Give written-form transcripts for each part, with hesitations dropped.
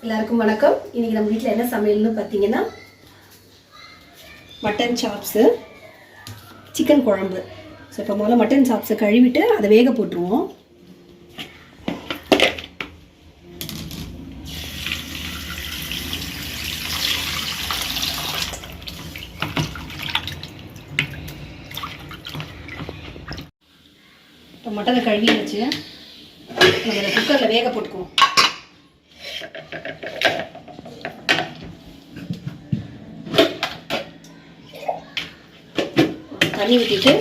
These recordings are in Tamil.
எல்லாருக்கும் வணக்கம். இன்னைக்கு நம்ம வீட்டில் என்ன சமையல்னு பார்த்தீங்கன்னா மட்டன் சாப்ஸு, சிக்கன் குழம்பு. ஸோ இப்போ முதல்ல மட்டன் சாப்ஸை கழுவிட்டு அதை வேக போட்டுருவோம். இப்போ மட்டனை கழுவி வச்சு நம்ம அதை குக்கரில் வேக போட்டுக்குவோம். தண்ணி ஊற்றிட்டு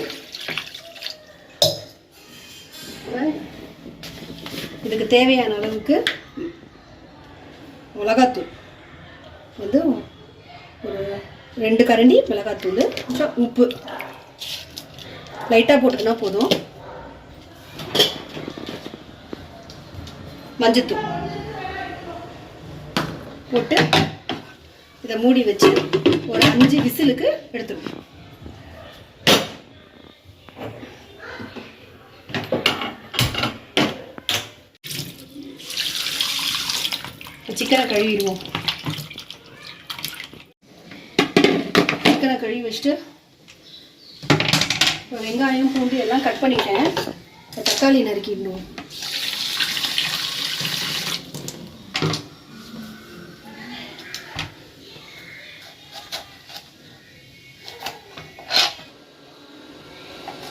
இதுக்கு தேவையான அளவுக்கு மிளகாத்தூள் வந்து ஒரு 2 கரண்டி மிளகாத்தூள், கொஞ்சம் உப்பு லைட்டாக போட்டுக்கினா போதும். மஞ்சத்தூள் போட்டு இதை மூடி வச்சு ஒரு 5 விசிலுக்கு எடுத்துக்கணும். சிக்கனை கழுவிடுவோம். சிக்கனை கழுவி வச்சுட்டு வெங்காயம் பூண்டு எல்லாம் கட் பண்ணிட்டேன். தக்காளி நறுக்கிடுவோம்.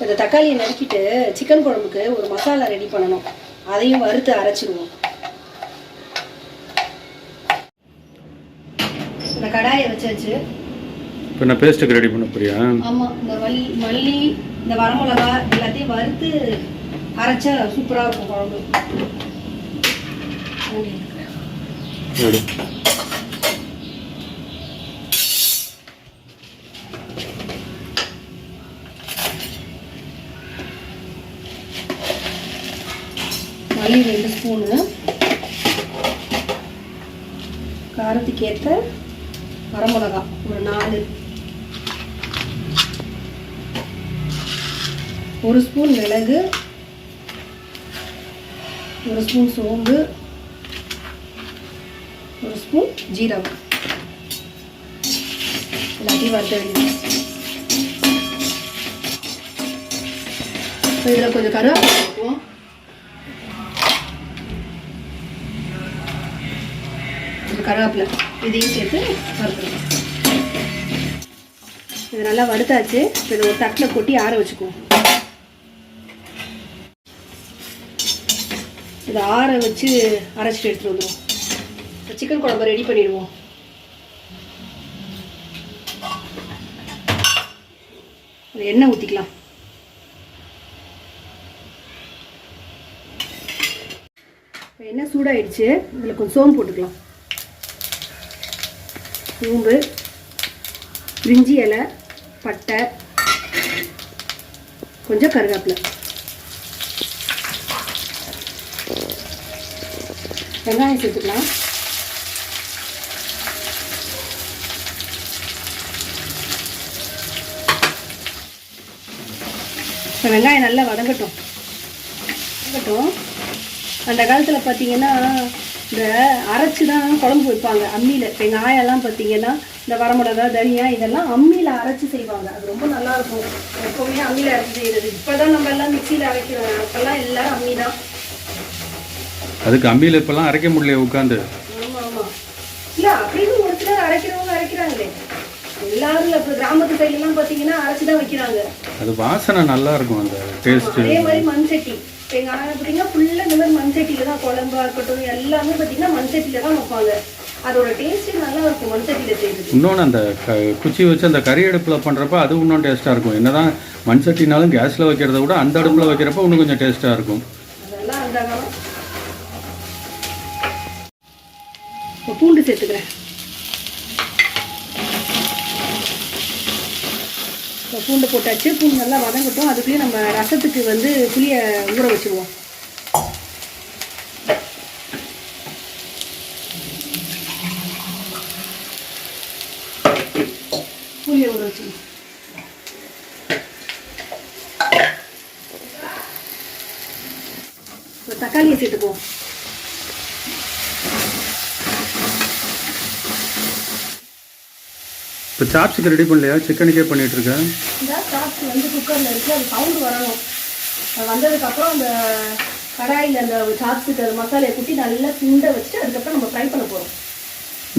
இந்த தக்காளியை நறுக்கிட்டு சிக்கன் குழம்புக்கு ஒரு மசாலா ரெடி பண்ணணும். அதையும் வறுத்து அரைச்சிடுவோம். இந்த கடாயை வச்சாச்சு. இப்போ நான் பேஸ்ட்டுக்கு ரெடி பண்ண போறியா? ஆமாம், இந்த மல்லி இந்த வரமிளகா எல்லாத்தையும் வறுத்து அரைச்சா சூப்பராக இருக்கும் குழம்பு. மல்லி 2 ஸ்பூனு, காரத்துக்கு ஏற்ற வரமிளகா ஒரு 4, 1 ஸ்பூன் மிளகு, 1 ஸ்பூன் சோம்பு, 1 ஸ்பூன் ஜீரகம் எல்லாத்தையும் வறுத்து. இதில் கொஞ்சம் கருவேப்பிலை இருக்கும். கருவேப்பிலை இதையும் சேர்த்து வறுத்துருவோம். இது நல்லா வறுத்தாச்சு. இதை ஒரு தட்டில் கொட்டி ஆற வச்சுக்குவோம். இதை ஆற வச்சு அரைச்சிட்டு எடுத்துகிட்டு வந்துடுவோம். சிக்கன் குழம்பு ரெடி பண்ணிடுவோம். எண்ணெய் ஊற்றிக்கலாம். எண்ணெய் சூடாயிடுச்சு. இதில் கொஞ்சம் சோம்பு போட்டுக்கலாம். சோம்பு, பிரிஞ்சி இலை, பட்டை, கொஞ்சம் கருவேப்பிலை, வெங்காயம் சேர்த்துக்கலாம். வெங்காயம் நல்லா வதங்கட்டும். அந்த காலத்தில் பார்த்தீங்கன்னா இந்த அரைச்சி தான் குழம்பு வைப்பாங்க அம்மியில். இப்போ எங்கள் ஆயெல்லாம் பார்த்தீங்கன்னா இந்த வரமிளகா, தனியா இதெல்லாம் அம்மியில் அரைச்சி செய்வாங்க. அது ரொம்ப நல்லாயிருக்கும். எப்போவுமே அம்மியில் அரைச்சி செய்கிறது. இப்போ தான் நம்ம எல்லாம் மிக்சியில் அரைக்கிறோம். அப்போல்லாம் எல்லோரும் அம்மி தான். அதுக்கு அம்மியில் இப்போல்லாம் அரைக்க முடியல உட்காந்து. ஆமாம் ஆமாம். இல்லை அப்படின்னு ஒரு சிலர் அரைக்கிறவங்க அரைக்கிறாங்களே. எல்லாரும் இல்லை. இப்போ கிராமத்து சைட்லாம் பார்த்தீங்கன்னா அரைச்சி தான் வைக்கிறாங்க. அது வாசனை நல்லா இருக்கும். அந்த டேஸ்ட்டு. அதே மாதிரி மண் சட்டி. எங்கள் ஆயா பார்த்தீங்கன்னா ஃபுல்லாக இந்த மாதிரி மண் சட்டியில் தான் குழம்பா இருக்கட்டும் எல்லாமே பார்த்தீங்கன்னா மண் சட்டியில் தான் வைப்பாங்க. அதோட டேஸ்ட்டே நல்லா இருக்கும் மண் சட்டியில் செய்யுது. இன்னொன்று அந்த குச்சி வச்சு அந்த கறி அடுப்பில் பண்ணுறப்ப அது இன்னும் டேஸ்ட்டாக இருக்கும். என்னதான் மண் சட்டினாலும் கேஸில் வைக்கிறத விட அந்த அடுப்பில் வைக்கிறப்ப இன்னும் கொஞ்சம் டேஸ்ட்டாக இருக்கும். அதெல்லாம் அந்த காலம். இப்போ பூண்டு சேர்த்துக்கிறேன். இப்போ பூண்டு போட்டாச்சு. பூண்டு நல்லா வதங்கட்டும். அதுக்குள்ளேயும் நம்ம ரசத்துக்கு வந்து புளியை ஊற வச்சுருவோம். புளியை ஊற வச்சுருவோம். இப்போ தக்காளியை சேர்த்துக்குவோம். இப்போ சாப்ஸுக்கு ரெடி பண்ணலையா? சிக்கனுக்கே பண்ணிகிட்ருக்கேன். இந்த சாப்ஸ் வந்து குக்கரில் இருக்குது, அது சவுண்டு வரணும். அது வந்ததுக்கப்புறம் அந்த கடாயில் அந்த சாப்ஸுக்கு அது மசாலையை குட்டி நல்லா சுண்டை வச்சுட்டு அதுக்கப்புறம் நம்ம ஃப்ரை பண்ண போகிறோம்.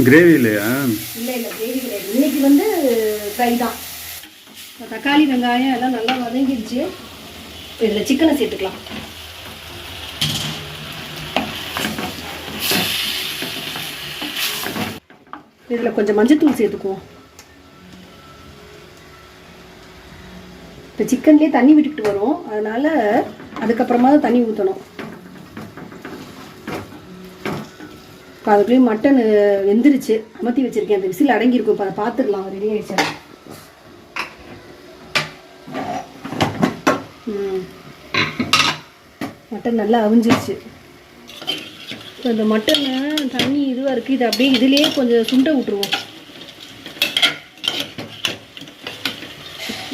கிரேவி இல்லையா? இல்லை கிரேவி கிடையாது. இன்னைக்கு வந்து ஃப்ரை தான். தக்காளி வெங்காயம் எல்லாம் நல்லா வதங்கிடுச்சு. இதில் சிக்கனை சேர்த்துக்கலாம். இதில் கொஞ்சம் மஞ்சத்தூள் சேர்த்துக்குவோம். இப்போ சிக்கன்லேயே தண்ணி விட்டுக்கிட்டு வரும், அதனால் அதுக்கப்புறமா தான் தண்ணி ஊற்றணும். இப்போ அதுக்குள்ளேயும் மட்டன் வெந்துருச்சு, அமர்த்தி வச்சுருக்கேன். அந்த விசில் அடங்கியிருக்கும். இப்போ அதை பார்த்துக்கலாம் ரெடி ஆகிடுச்சு. மட்டன் நல்லா அவிஞ்சிருச்சு. இப்போ இந்த மட்டன் தண்ணி இதுவாக இருக்குது, இது அப்படியே இதுலேயே கொஞ்சம் சுண்டை விட்டுருவோம்.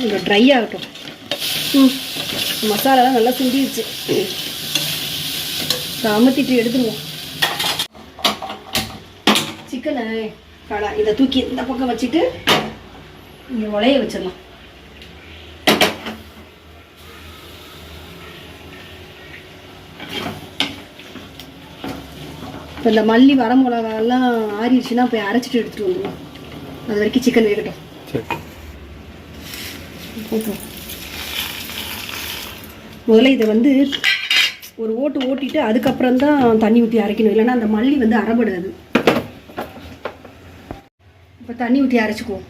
இந்த ட்ரை ஆகட்டும். மசாலாலாம் நல்லா சுண்டிடுச்சு. அமர்த்திட்டு எடுத்துருவோம். சிக்கனை இதை தூக்கி இந்த பக்கம் வச்சுட்டு இங்கே உலைய வச்சிடலாம். இப்போ இந்த மல்லி வர மிளகாலாம் ஆறிடுச்சுன்னா போய் அரைச்சிட்டு எடுத்துகிட்டு வந்துடுவோம். அது வரைக்கும் சிக்கன் வேகட்டும். முதல்ல இதை வந்து ஒரு ஓட்டிட்டு அதுக்கப்புறம் தான் தண்ணி ஊற்றி அரைக்கணும், இல்லைன்னா அந்த மல்லி வந்து அரைபடாது. இப்போ தண்ணி ஊற்றி அரைச்சிக்குவோம்.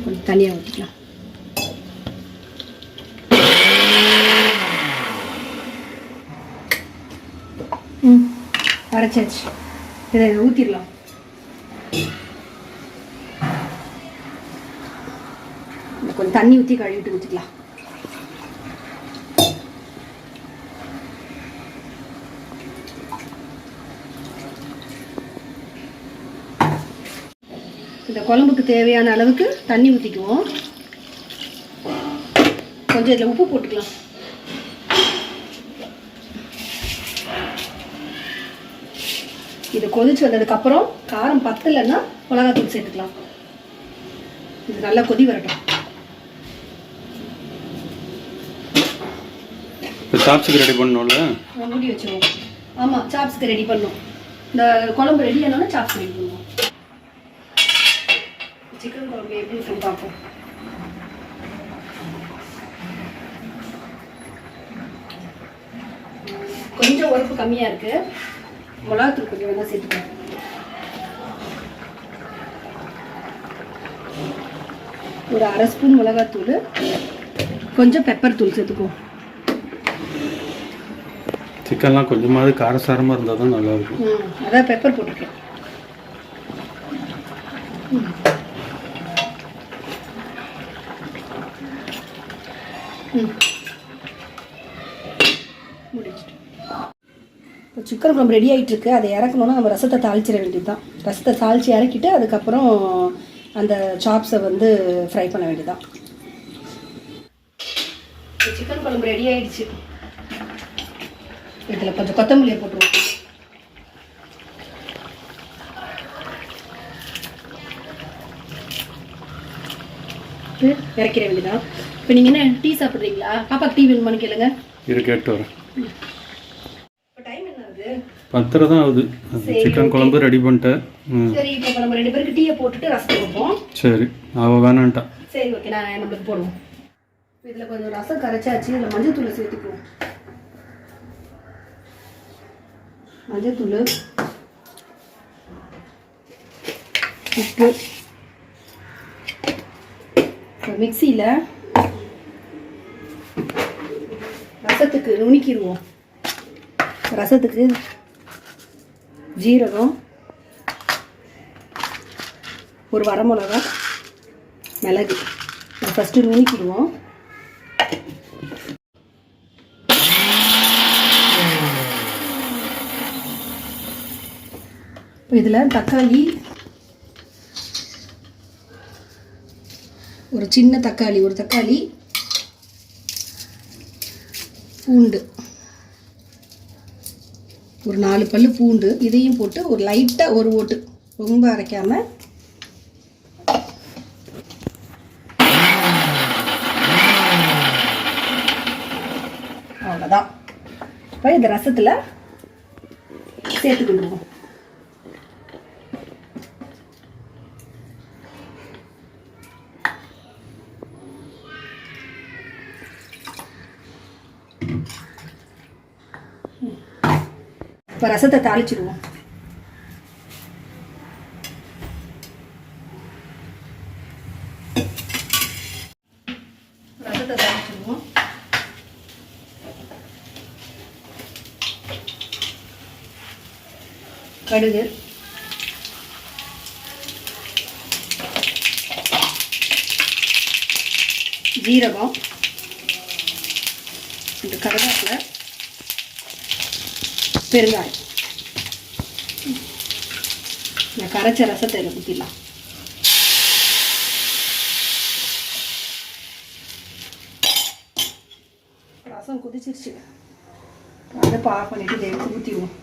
கொஞ்சம் தனியாக ஊற்றிக்கலாம். அரைச்சாச்சு. இதை ஊற்றிடலாம். கொஞ்சம் தண்ணி ஊற்றி கழுவிட்டு ஊற்றிக்கலாம். இந்த குழம்புக்கு தேவையான அளவுக்கு தண்ணி ஊற்றிக்குவோம். கொஞ்சம் இதில் உப்பு போட்டுக்கலாம். இது கொதிச்சு வந்ததுக்கப்புறம் காரம் பத்தலைன்னா மிளகாத்தூள் சேர்த்துக்கலாம். இது நல்லா கொதி வரட்டும். இப்போ சாப்ஸுக்கு ரெடி பண்ணணும்ல, மூடி வச்சுருவோம். ஆமாம், சாப்ஸுக்கு ரெடி பண்ணணும். இந்த குழம்பு ரெடி ஆனோன்னா சாப்ஸ் ரெடி பண்ணுவோம். சிக்கன் குழம்பு எப்படி இருக்குன்னு பார்ப்போம். கொஞ்சம் உரப்பு கம்மியாக இருக்குது. மிளகாத்தூள் கொஞ்சம் வேணால் சேர்த்துக்கலாம். ஒரு அரை ஸ்பூன் மிளகாத்தூள், கொஞ்சம் பெப்பர் தூள் சேர்த்துக்குவோம். சிக்கன்லாம் கொஞ்சமாவது காரசாரமாக இருந்தால் தான் நல்லாயிருக்கும். அதான் பெப்பர் போட்டிருக்கேன். முடிச்சிட்டு இப்போ சிக்கன் குழம்பு ரெடி ஆகிட்டுருக்கு. அதை இறக்கணுன்னா நம்ம ரசத்தை தாளிச்சிட வேண்டியது தான். ரசத்தை தாளித்து இறக்கிட்டு அதுக்கப்புறம் அந்த சாப்ஸை வந்து ஃப்ரை பண்ண வேண்டியதுதான். சிக்கன் குழம்பு ரெடி ஆகிடுச்சு. இதில் கொஞ்சம் கொத்தமல்லியை போட்டுருவோம். இறக்கிற வேண்டியதான். இப்போ நீங்கள் என்ன டீ சாப்பிட்றீங்களா? பாப்பாக்கு டீ வேணுமான்னு கேளுங்க. கேட்டு வரேன். இப்போ டைம் என்ன ஆகுது? 10:30 தான் ஆகுது. சிக்கன் குழம்பு ரெடி பண்ணிட்டேன். சரி, இப்போ நம்ம 2 பேருக்கு டீயை போட்டுட்டு ரசத்தை வைப்போம். சரி, அவள் வேணான்ட்டா. சரி, ஓகே, நான் நம்மளுக்கு போடுவோம். இதில் கொஞ்சம் ரசம் கரைச்சாச்சு. இதில் மஞ்சள் தூள் சேர்த்துக்குவோம். மஞ்சள் தூள், உப்பு. மிக்சியில் ரசத்துக்கு நுணுக்கிடுவோம். ரசத்துக்கு ஜீரகம், ஒரு வரமிளகா, மிளகு ஃபஸ்ட்டு நுணுக்கிடுவோம். இப்போ இதில் தக்காளி, ஒரு சின்ன தக்காளி, ஒரு தக்காளி, பூண்டு, ஒரு 4 பல்லு பூண்டு இதையும் போட்டு ஒரு லைட்டாக ஒரு ஓட்டு, ரொம்ப அரைக்காமல். அவ்வளோதான். இப்போ இந்த ரசத்தில் சேர்த்துக்கிடுவோம். இப்போ ரசத்தை தாளிச்சிடுவோம். ரசத்தை தாளிச்சிடுவோம். கடுகு, ஜீரகம், இந்த கருவேப்பிலை, பெருங்காயம். இந்த கரைச்ச ரசத்தை இதில் ஊற்றிடலாம். ரசம் கொதிச்சிருச்சு. அடுப்பை ஆஃப் பண்ணிட்டு இதை எடுத்து ஊற்றிடுவோம்.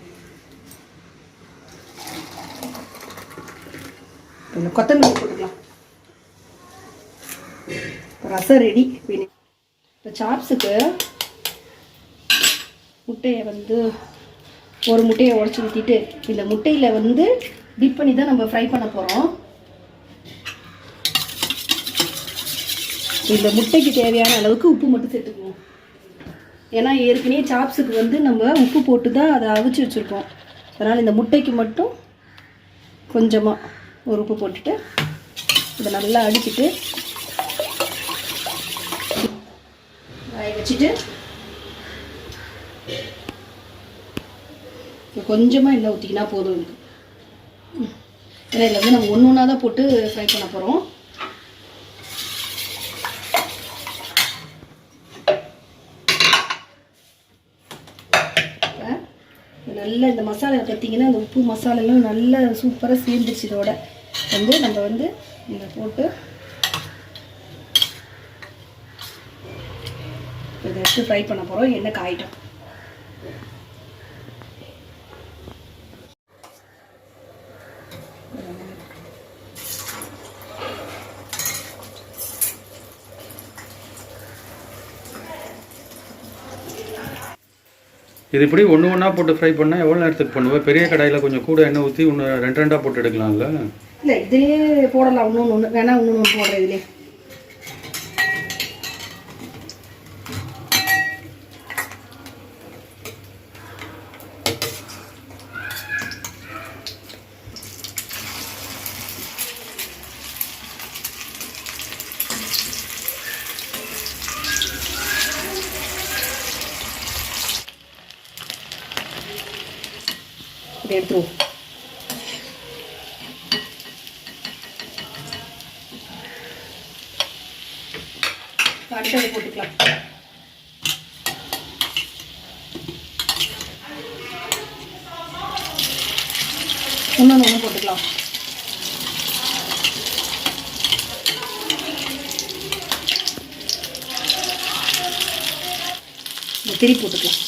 கொஞ்சம் கொத்தமல்லி போட்டுக்கலாம். ரசம் ரெடி. இப்போ சாப்ஸுக்கு முட்டையை வந்து ஒரு முட்டையை உடச்சி ஊற்றிட்டு இந்த முட்டையில் வந்து டிப் பண்ணி தான் நம்ம ஃப்ரை பண்ண போகிறோம். இந்த முட்டைக்கு தேவையான அளவுக்கு உப்பு மட்டும் சேர்த்துக்குவோம். ஏன்னா ஏற்கனவே சாப்ஸுக்கு வந்து நம்ம உப்பு போட்டு தான் அதை அவிச்சு வச்சுருக்கோம். அதனால் இந்த முட்டைக்கு மட்டும் கொஞ்சமாக ஒரு உப்பு போட்டுட்டு இதை நல்லா அடிச்சுட்டு வச்சுட்டு கொஞ்சமாக எண்ணெய் ஊற்றிக்கினா போதும். ஏன்னா இதில் வந்து நம்ம ஒன்று ஒன்றா தான் போட்டு ஃப்ரை பண்ண போகிறோம். நல்லா இந்த மசாலா பார்த்தீங்கன்னா இந்த உப்பு மசாலாலாம் நல்லா சூப்பராக சேர்ந்துச்சு. இதோட வந்து நம்ம வந்து இதை போட்டு இதை எடுத்து ஃப்ரை பண்ண போகிறோம். எண்ணெய் காயிட்டோம். இது இப்படி ஒன்று ஒன்றா போட்டு ஃப்ரை பண்ணால் எவ்வளோ நேரத்துக்கு பண்ணுவேன்? பெரிய கடாயில் கொஞ்சம் கூட எண்ணெய் ஊற்றி ஒன்று ரெண்டாக போட்டு எடுக்கலாம்ல? இல்லை, இதுலேயே போடலாம். ஒன்று வேணா ஒன்று போடுறேன். இதுலேயே இதை எடுத்துருவோம். அடுத்தது போட்டுக்கலாம். ஒன்று போட்டுக்கலாம். திருப்பி போட்டுக்கலாம்.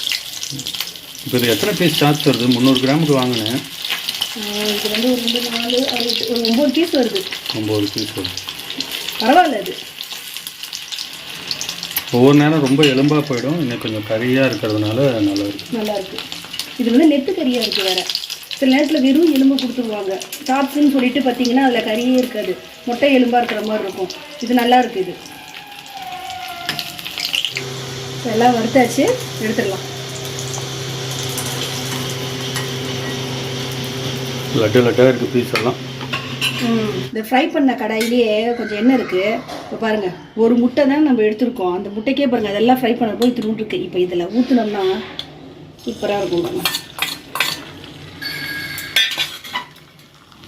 இப்போ இது எத்தனை பீஸ் சார்ஜ் வருது? 300 கிராமுக்கு வாங்கினேன். இது வந்து ஒரு 2 4 6 ஒரு 9 பீஸ் வருது. 9 பீஸ் வருது. பரவாயில்ல. அது ஒவ்வொரு நேரம் ரொம்ப எலும்பாக போயிடும். இன்னைக்கு கொஞ்சம் கறியாக இருக்கிறதுனால நல்லா இருக்குது. நல்லா இருக்குது. இது வந்து நெத்து கறியாக இருக்குது. வேறு சில நேரத்தில் வெறும் எலும்பு கொடுத்துருவாங்க. சாப்ஸ்ன்னு சொல்லிட்டு பார்த்தீங்கன்னா அதில் கறியே இருக்காது. மொட்டை எலும்பாக இருக்கிற மாதிரி இருக்கும். இது நல்லா இருக்குது. இது எல்லாம் வறுத்தாச்சு, எடுத்துடலாம். லட்டு லட்டாக இருக்குது பீஸ் எல்லாம். இந்த ஃப்ரை பண்ண கடாயிலேயே கொஞ்சம் எண்ணெய் இருக்குது. இப்போ பாருங்கள், ஒரு முட்டை தான் நம்ம எடுத்துருக்கோம். அந்த முட்டைக்கே பாருங்கள், அதெல்லாம் ஃப்ரை பண்ண போய் திரும்ப இருக்குது. இப்போ இதில் ஊற்றினோம்னா சூப்பராக இருக்கும். பாருங்கள்,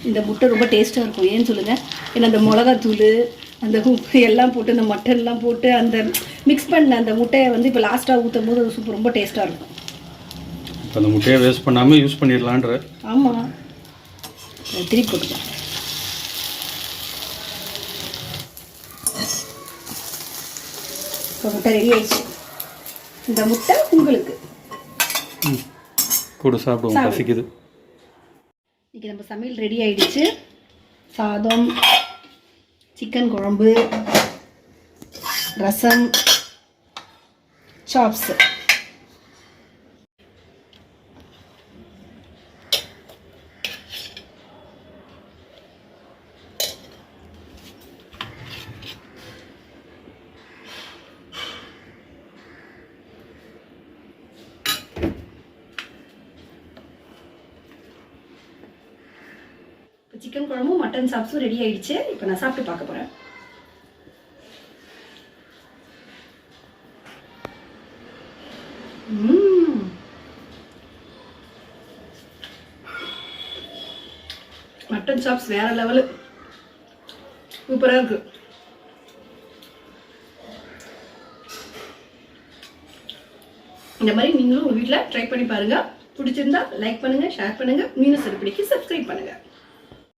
இந்த முட்டை ரொம்ப டேஸ்ட்டாக இருக்கும். ஏன்னு சொல்லுங்கள், ஏன்னா அந்த மிளகாத்தூள், அந்த உப்பு எல்லாம் போட்டு, அந்த மட்டன்லாம் போட்டு அந்த மிக்ஸ் பண்ண அந்த முட்டையை வந்து இப்போ லாஸ்ட்டாக ஊற்றும் போது அது சூப்பர் ரொம்ப டேஸ்ட்டாக இருக்கும். இப்போ அந்த முட்டையை வேஸ்ட் பண்ணாமல் யூஸ் பண்ணிடலான்ற. ஆமாம், திருப்பி போட்டுக்கலாம். இப்போ முட்டை ரெடி ஆயிடுச்சு. இந்த முட்டை உங்களுக்கு கூட சாப்பிடுவோம், பசிக்குது. இன்றைக்கி நம்ம சமையல் ரெடி ஆயிடுச்சு. சாதம், சிக்கன் குழம்பு, ரசம், சாப்ஸ். சிக்கன் குழம்பும் மட்டன் சாப்ஸும் ரெடி ஆயிடுச்சு. இப்போ நான் சாப்பிட்டு பார்க்க போகிறேன். மட்டன் சாப்ஸ் வேற லெவலு, சூப்பராக இருக்கு. இந்த மாதிரி நீங்களும் உங்கள் வீட்டில் ட்ரை பண்ணி பாருங்கள். பிடிச்சிருந்தா லைக் பண்ணுங்கள், ஷேர் பண்ணுங்கள், மீனஸ் அடுப்படிக்கு சப்ஸ்கிரைப் பண்ணுங்கள்.